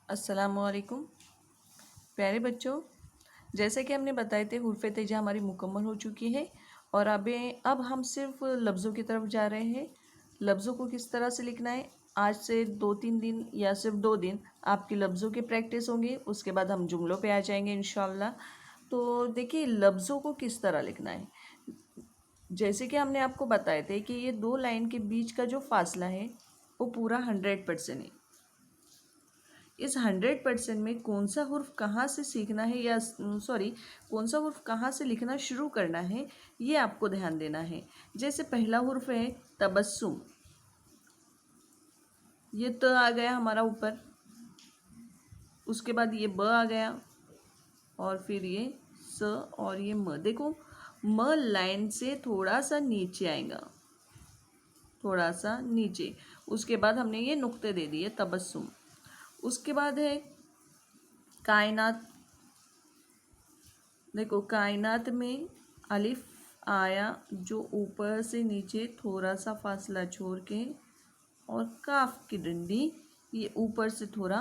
अस्सलामुअलैकुम प्यारे बच्चों। जैसे कि हमने बताए थे हुर्फ़ तेजा हमारी मुकम्मल हो चुकी है और अब हम सिर्फ लफ्ज़ों की तरफ जा रहे हैं। लफ्ज़ों को किस तरह से लिखना है, आज से 2-3 दिन या सिर्फ 2 दिन आपकी लफ्ज़ों की प्रैक्टिस होंगी। उसके बाद हम जुमलों पे आ जाएंगे इंशाल्लाह। तो देखिए लफ्ज़ों को किस तरह लिखना है। जैसे कि हमने आपको बताए थे कि ये 2 लाइन के बीच का जो फासला है वो पूरा 100% है। इस 100% में कौन सा हुर्फ कहाँ से सीखना है या सॉरी कौन सा हुर्फ कहाँ से लिखना शुरू करना है, ये आपको ध्यान देना है। जैसे पहला हुर्फ है तबस्सुम, ये त आ गया हमारा ऊपर, उसके बाद ये ब आ गया और फिर ये स और ये म। देखो म लाइन से थोड़ा सा नीचे आएगा, थोड़ा सा नीचे। उसके बाद हमने ये नुक्ते दे दिए तबस्सुम। उसके बाद है कायनात। देखो कायनात में अलिफ आया जो ऊपर से नीचे थोड़ा सा फासला छोड़ के, और काफ की डंडी ये ऊपर से थोड़ा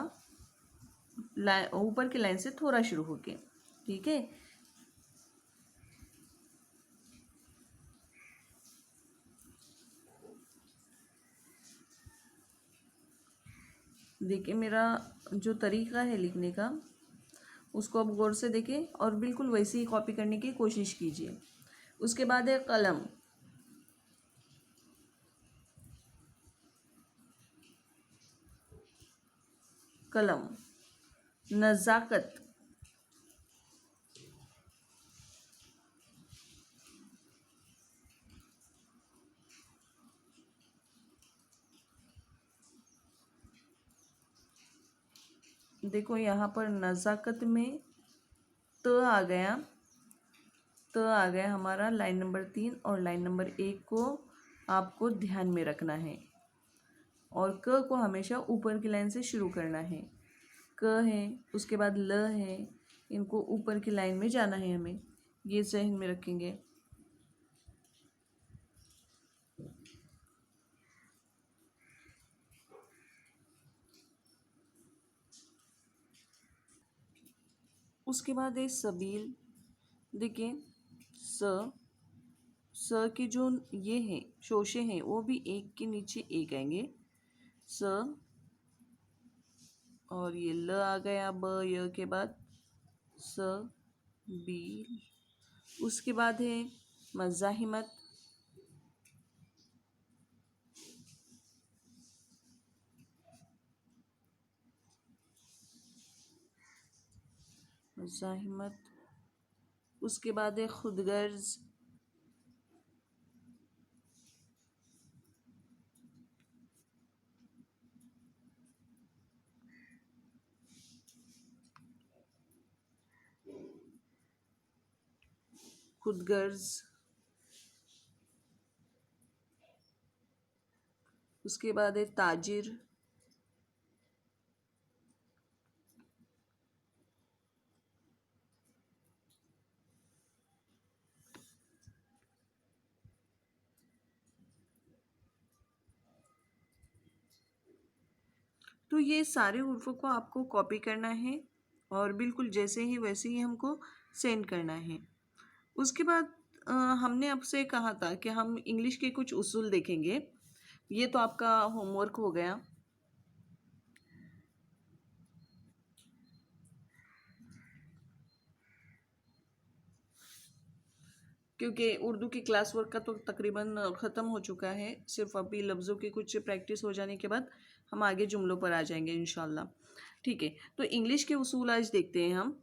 ऊपर की लाइन से थोड़ा शुरू होके, ठीक है। देखिए मेरा जो तरीका है लिखने का उसको अब गौर से देखें और बिल्कुल वैसे ही कॉपी करने की कोशिश कीजिए। उसके बाद है कलम। कलम, नज़ाकत, देखो यहाँ पर नज़ाकत में त आ गया, त आ गया हमारा लाइन नंबर 3 और लाइन नंबर 1 को आपको ध्यान में रखना है। और क को हमेशा ऊपर की लाइन से शुरू करना है। क है, उसके बाद ल है, इनको ऊपर की लाइन में जाना है हमें, ये जहन में रखेंगे। उसके बाद है सबील। देखिए स की जो ये है शोशे हैं वो भी एक के नीचे एक आएंगे। स और ये ल आ गया ब य के बाद स बी। उसके बाद है मज़ाहिमत। मज़ाहिमत। उसके बाद है खुदगर्ज। खुदगर्ज। उसके बाद है ताजिर। तो ये सारे हुर्फों को आपको कॉपी करना है और बिल्कुल जैसे ही वैसे ही हमको सेंड करना है। उसके बाद हमने आपसे कहा था कि हम इंग्लिश के कुछ उसूल देखेंगे। ये तो आपका होमवर्क हो गया। क्योंकि उर्दू की क्लास वर्क का तो तकरीबन ख़त्म हो चुका है, सिर्फ अभी लफ्ज़ों की कुछ प्रैक्टिस हो जाने के बाद हम आगे जुमलों पर आ जाएंगे इंशाल्लाह। ठीक है, तो इंग्लिश के उसूल आज देखते हैं हम।